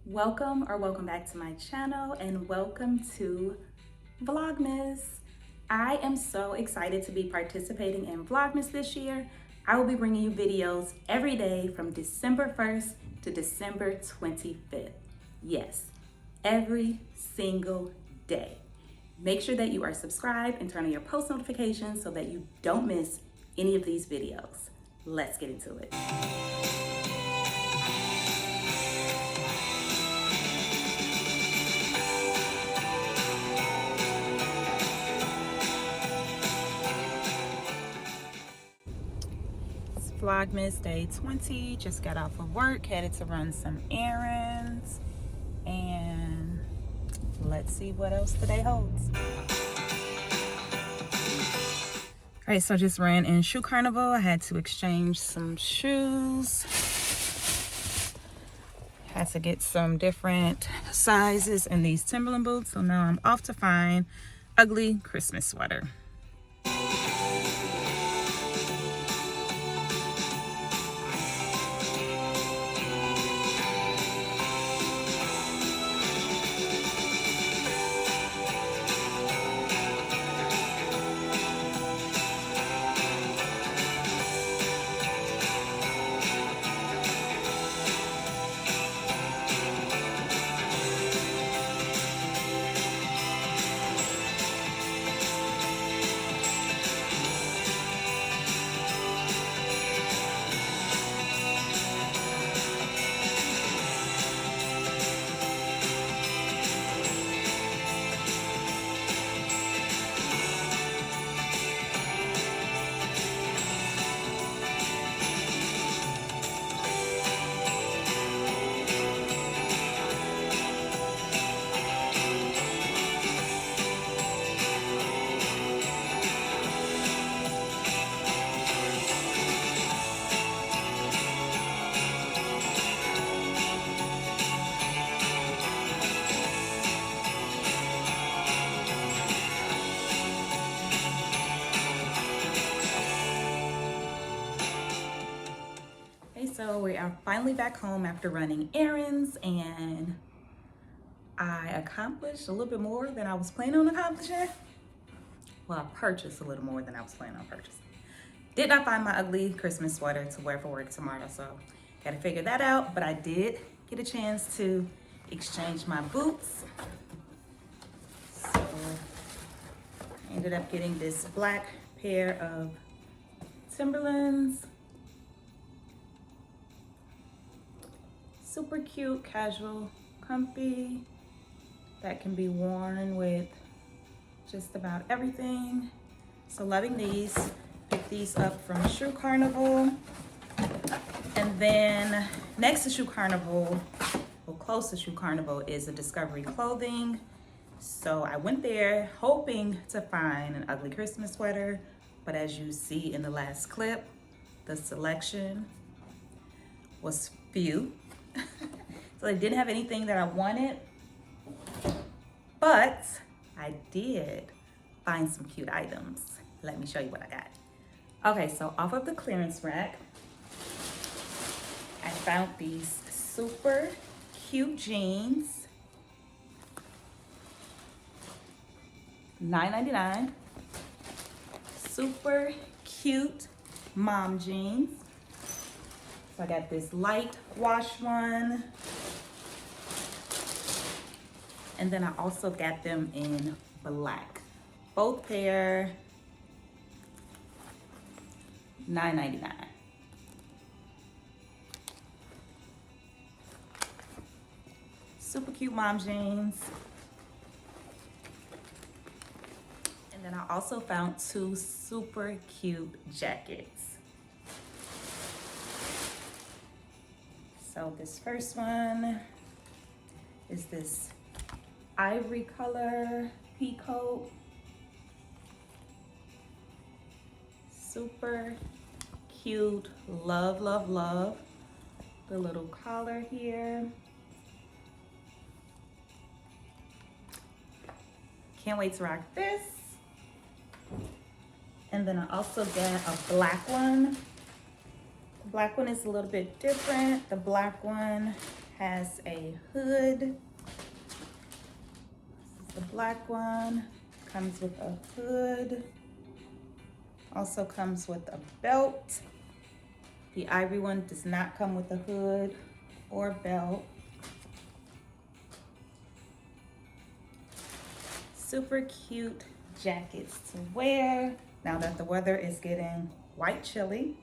Welcome back to my channel and welcome to Vlogmas. I am so excited to be participating in Vlogmas this year. I will be bringing you videos every day from December 1st to December 25th. Yes, every single day. Make sure that you are subscribed and turn on your post notifications so that you don't miss any of these videos. Let's get into it. Vlogmas day 20, just got off of work, headed to run some errands, and let's see what else today holds. All right, so I just ran in Shoe Carnival. I had to exchange some shoes. Had to get some different sizes in these Timberland boots, so now I'm off to find ugly Christmas sweater. So we are finally back home after running errands, and I accomplished a little bit more than I was planning on accomplishing. Well, I purchased a little more than I was planning on purchasing. Did not find my ugly Christmas sweater to wear for work tomorrow, so gotta figure that out, but I did get a chance to exchange my boots. So I ended up getting this black pair of Timberlands. Super cute, casual, comfy, that can be worn with just about everything. So loving these. Picked these up from Shoe Carnival. And then next to Shoe Carnival, well, close to Shoe Carnival, is a Discovery Clothing. So I went there hoping to find an ugly Christmas sweater, but as you see in the last clip, the selection was few. So I didn't have anything that I wanted, but I did find some cute items. Let me show you what I got. Okay, so off of the clearance rack, I found these super cute jeans. $9.99. Super cute mom jeans. So I got this light wash one. And then I also got them in black. Both pair, $9.99. Super cute mom jeans. And then I also found two super cute jackets. So this first one is this ivory color pea coat. Super cute. Love, love, love the little collar here. Can't wait to rock this. And then I also got a black one. The black one is a little bit different. The black one has a hood. This is the black one. Comes with a hood. Also comes with a belt. The ivory one does not come with a hood or belt. Super cute jackets to wear now that the weather is getting quite chilly.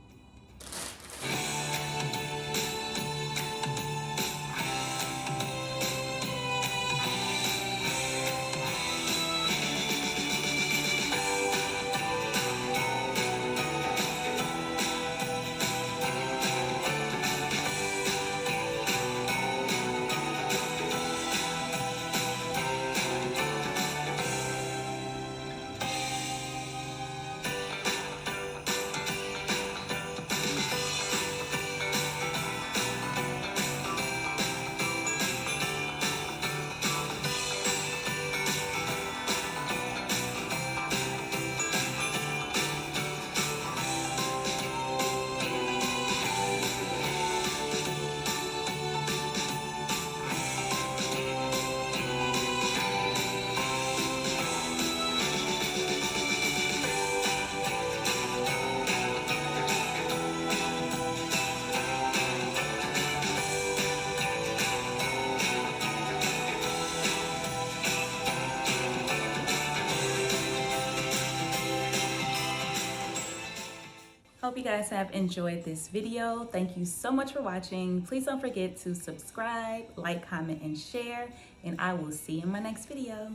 Hope you guys have enjoyed this video. Thank you so much for watching. Please don't forget to subscribe, like, comment, and share, and I will see you in my next video.